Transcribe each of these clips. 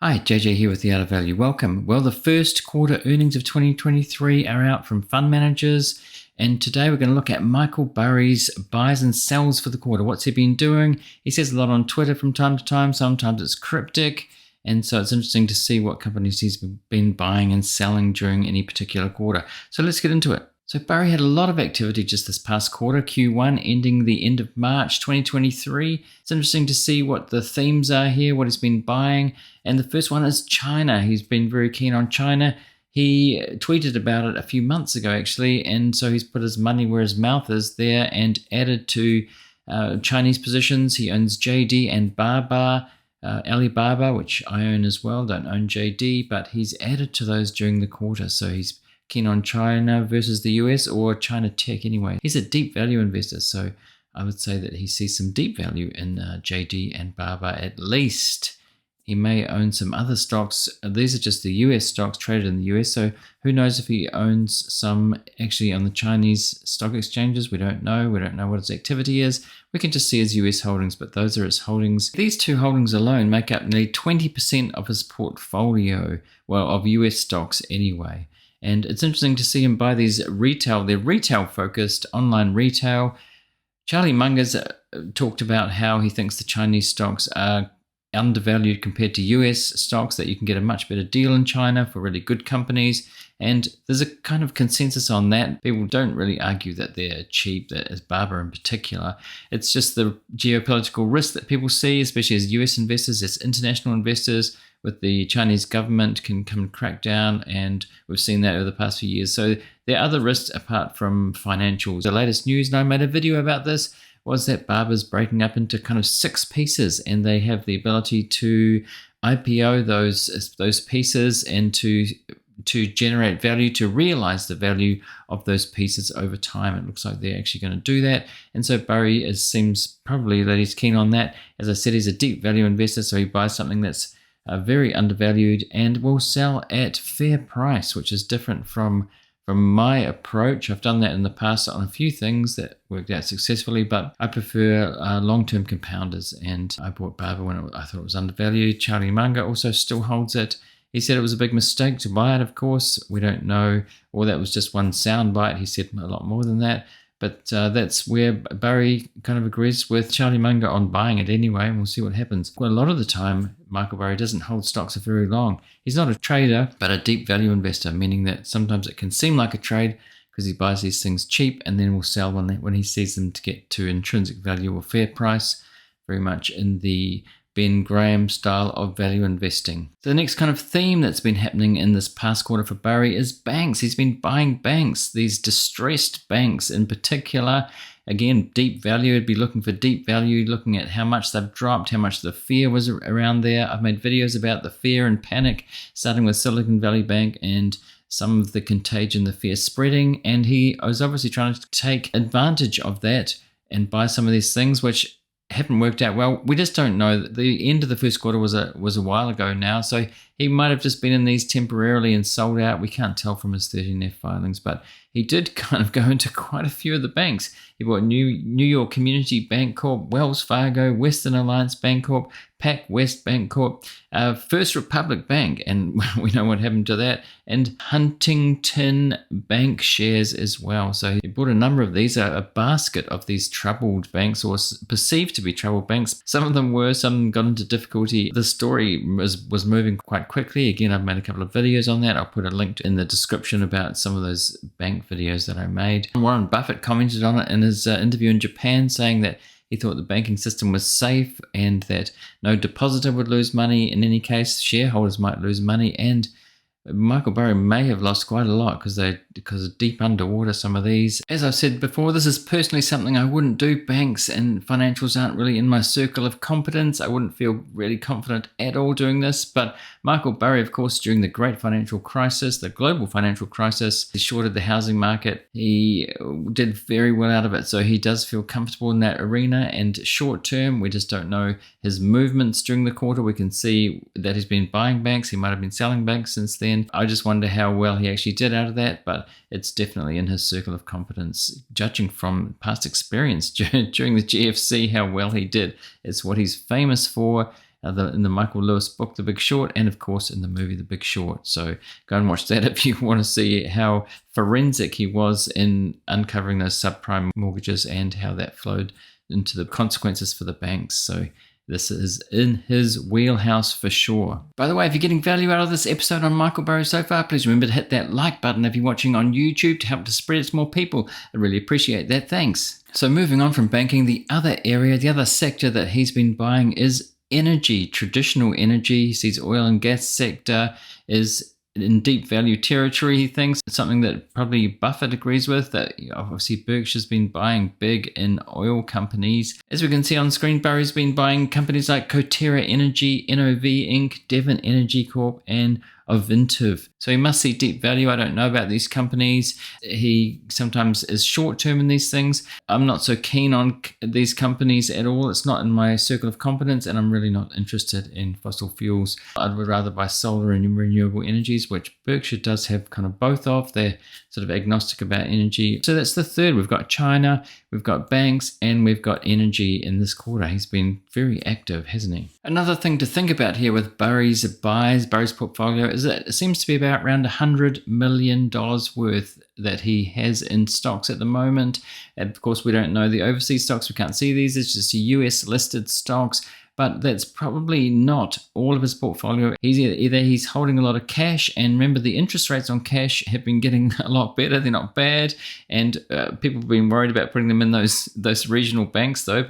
Hi, JJ here with The Art of Value. Welcome. Well, the first quarter earnings of 2023 are out from fund managers, and today we're going to look at Michael Burry's buys and sells for the quarter. What's he been doing? He says a lot on Twitter from time to time. Sometimes it's cryptic, and so it's interesting to see what companies he's been buying and selling during any particular quarter. So let's get into it. So Burry had a lot of activity just this past quarter, Q1, ending the end of March 2023. It's interesting to see what the themes are here, what he's been buying. And the first one is China. He's been very keen on China. He tweeted about it a few months ago, actually, and so he's put his money where his mouth is there and added to Chinese positions. He owns JD and Alibaba, which I own as well. Don't own JD, but he's added to those during the quarter. So he's keen on China versus the US, or China tech anyway. He's a deep value investor, so I would say that he sees some deep value in JD and Baba at least. He may own some other stocks. These are just the US stocks traded in the US, so who knows if he owns some actually on the Chinese stock exchanges. We don't know. We don't know what his activity is. We can just see his US holdings, but those are his holdings. These two holdings alone make up nearly 20% of his portfolio, well, of US stocks anyway. And it's interesting to see him buy these they're retail-focused, online retail. Charlie Munger's talked about how he thinks the Chinese stocks are undervalued compared to US stocks, that you can get a much better deal in China for really good companies. And there's a kind of consensus on that. People don't really argue that they're cheap, that is Baba in particular. It's just the geopolitical risk that people see, especially as US investors, as international investors, with the Chinese government can come and crack down, and we've seen that over the past few years. So there are other risks apart from financials. The latest news, and I made a video about this, was that Baba's breaking up into kind of 6 pieces, and they have the ability to IPO those pieces and to generate value, to realize the value of those pieces over time. It looks like they're actually going to do that. And so Burry seems probably that he's keen on that. As I said, he's a deep value investor, so he buys something that's very undervalued and will sell at fair price, which is different from my approach. I've done that in the past on a few things that worked out successfully, but I prefer long-term compounders, and I bought Baba when I thought it was undervalued. Charlie Munger also still holds it. He said it was a big mistake to buy it, of course. We don't know, or that was just one sound bite. He said a lot more than that. But that's where Burry kind of agrees with Charlie Munger on buying it anyway, and we'll see what happens. Well, a lot of the time, Michael Burry doesn't hold stocks for very long. He's not a trader, but a deep value investor, meaning that sometimes it can seem like a trade because he buys these things cheap and then will sell when he sees them to get to intrinsic value or fair price, very much in the Ben Graham style of value investing. So the next kind of theme that's been happening in this past quarter for Burry is banks. He's been buying banks, these distressed banks in particular. Again, deep value. He'd be looking for deep value, looking at how much they've dropped, how much the fear was around there. I've made videos about the fear and panic, starting with Silicon Valley Bank and some of the contagion, the fear spreading. And he was obviously trying to take advantage of that and buy some of these things, which haven't worked out well. We just don't know. The end of the first quarter was a while ago now, so he might have just been in these temporarily and sold out. We can't tell from his 13F filings, but he did kind of go into quite a few of the banks. He bought New York Community Bank Corp, Wells Fargo, Western Alliance Bank Corp, PacWest Bank Corp, First Republic Bank, and we know what happened to that, and Huntington Bank shares as well. So he bought a number of these, a basket of these troubled banks, or perceived to be troubled banks. Some of them were, some got into difficulty. The story was moving quite quickly. Again, I've made a couple of videos on that. I'll put a link in the description about some of those bank videos that I made. Warren Buffett commented on it in his interview in Japan, saying that he thought the banking system was safe and that no depositor would lose money. In any case, shareholders might lose money, and Michael Burry may have lost quite a lot because of deep underwater, some of these. As I've said before, this is personally something I wouldn't do. Banks and financials aren't really in my circle of competence. I wouldn't feel really confident at all doing this. But Michael Burry, of course, during the great financial crisis, the global financial crisis, he shorted the housing market. He did very well out of it. So he does feel comfortable in that arena. And short term, we just don't know his movements during the quarter. We can see that he's been buying banks. He might have been selling banks since then. I just wonder how well he actually did out of that, but it's definitely in his circle of competence. Judging from past experience during the GFC, how well he did. It's what he's famous for, in the Michael Lewis book, The Big Short, and of course in the movie The Big Short. So go and watch that if you want to see how forensic he was in uncovering those subprime mortgages and how that flowed into the consequences for the banks. So this is in his wheelhouse for sure. By the way, if you're getting value out of this episode on Michael Burry so far, please remember to hit that like button if you're watching on YouTube to help to spread it to more people. I really appreciate that. Thanks. So moving on from banking, the other sector that he's been buying is energy, traditional energy. He sees oil and gas sector is in deep value territory. He thinks it's something that probably Buffett agrees with, that obviously Berkshire's been buying big in oil companies. As we can see on screen, Burry's been buying companies like Coterra Energy, NOV Inc., Devon Energy Corp, and Ovintiv. So he must see deep value. I don't know about these companies. He sometimes is short term in these things. I'm not so keen on these companies at all. It's not in my circle of competence, and I'm really not interested in fossil fuels. I'd rather buy solar and renewable energies, which Berkshire does have kind of both of. They're sort of agnostic about energy. So that's the third. We've got China, we've got banks, and we've got energy in this quarter. He's been very active, hasn't he? Another thing to think about here with Burry's portfolio is that it seems to be about around $100 million worth that he has in stocks at the moment. And of course, we don't know the overseas stocks. We can't see these. It's just US listed stocks. But that's probably not all of his portfolio. Either he's holding a lot of cash, and remember the interest rates on cash have been getting a lot better. They're not bad, and people have been worried about putting them in those regional banks. Though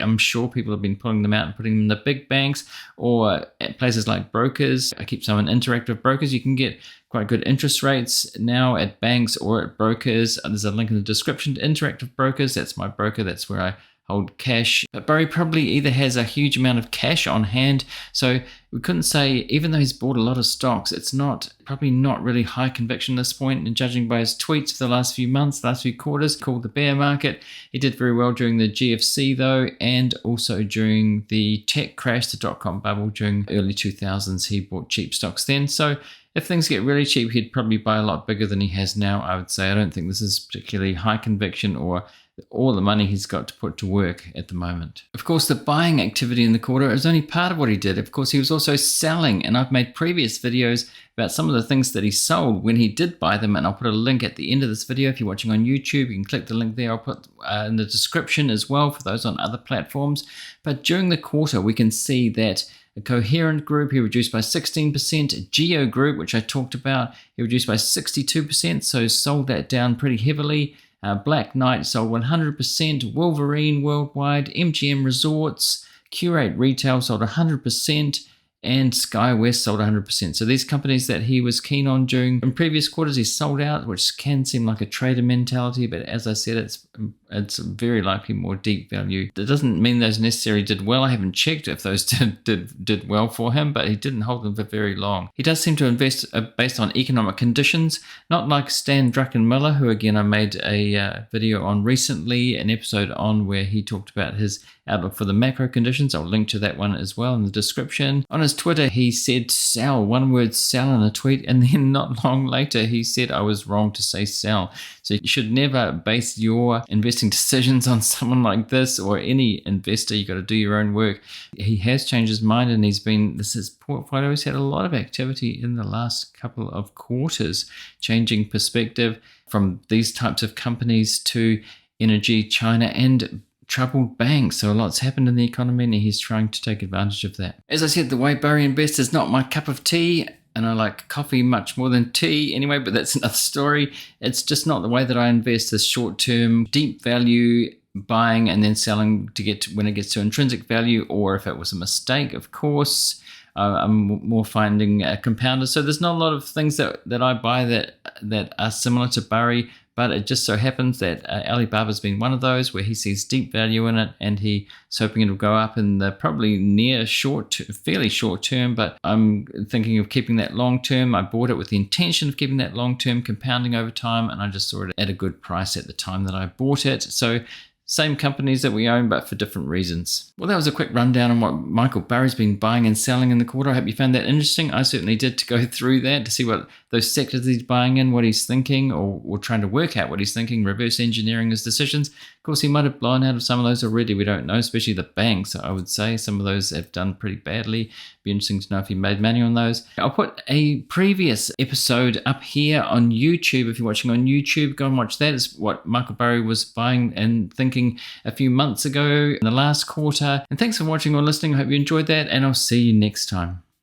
I'm sure people have been pulling them out and putting them in the big banks or at places like brokers. I keep some in Interactive Brokers. You can get quite good interest rates now at banks or at brokers. There's a link in the description to Interactive Brokers. That's my broker. That's where I hold cash. But Burry probably either has a huge amount of cash on hand, so we couldn't say, even though he's bought a lot of stocks, it's probably not really high conviction at this point. And judging by his tweets for the last few months, last few quarters, called the bear market. He did very well during the GFC though, and also during the tech crash, the dot-com bubble during the early 2000s. He bought cheap stocks then. So if things get really cheap, he'd probably buy a lot bigger than he has now, I would say. I don't think this is particularly high conviction or all the money he's got to put to work at the moment. Of course, the buying activity in the quarter is only part of what he did. Of course, he was also selling, and I've made previous videos about some of the things that he sold when he did buy them, and I'll put a link at the end of this video. If you're watching on YouTube, you can click the link there. I'll put in the description as well for those on other platforms. But during the quarter, we can see that a Coherent Group, he reduced by 16%. Geo Group, which I talked about, he reduced by 62%, so sold that down pretty heavily. Black Knight sold 100%. Wolverine Worldwide, MGM Resorts, Curate Retail sold 100%. And SkyWest sold 100%. So these companies that he was keen on in previous quarters, he sold out, which can seem like a trader mentality, but as I said, it's very likely more deep value. That doesn't mean those necessarily did well. I haven't checked if those did well for him, but he didn't hold them for very long. He does seem to invest based on economic conditions, not like Stan Druckenmiller, who again I made a video on recently, an episode on where he talked about his outlook for the macro conditions. I'll link to that one as well in the description. On his Twitter, he said sell, one word sell in a tweet, and then not long later he said I was wrong to say sell. So you should never base your investing decisions on someone like this or any investor. You got to do your own work. He has changed his mind, and his portfolio has had a lot of activity in the last couple of quarters, changing perspective from these types of companies to energy, China, and troubled banks. So a lot's happened in the economy, and he's trying to take advantage of that. As I said, the way Burry invests is not my cup of tea, and I like coffee much more than tea anyway, but that's another story. It's just not the way that I invest, this short-term, deep value buying and then selling to get when it gets to intrinsic value, or if it was a mistake, of course. I'm more finding a compounder. So there's not a lot of things that I buy that are similar to Burry, but it just so happens that Alibaba's been one of those where he sees deep value in it, and he's hoping it'll go up in the probably fairly short term, but I'm thinking of keeping that long term. I bought it with the intention of keeping that long term, compounding over time, and I just saw it at a good price at the time that I bought it. So Same companies that we own, but for different reasons. Well, that was a quick rundown on what Michael Burry's been buying and selling in the quarter. I hope you found that interesting. I certainly did, to go through that, to see what those sectors he's buying in, what he's thinking, or trying to work out what he's thinking, reverse engineering his decisions. Of course, he might have blown out of some of those already. We don't know, especially the banks, I would say. Some of those have done pretty badly. Be interesting to know if he made money on those. I'll put a previous episode up here on YouTube. If you're watching on YouTube, go and watch that. It's what Michael Burry was buying and thinking a few months ago in the last quarter. And thanks for watching or listening. I hope you enjoyed that, and I'll see you next time.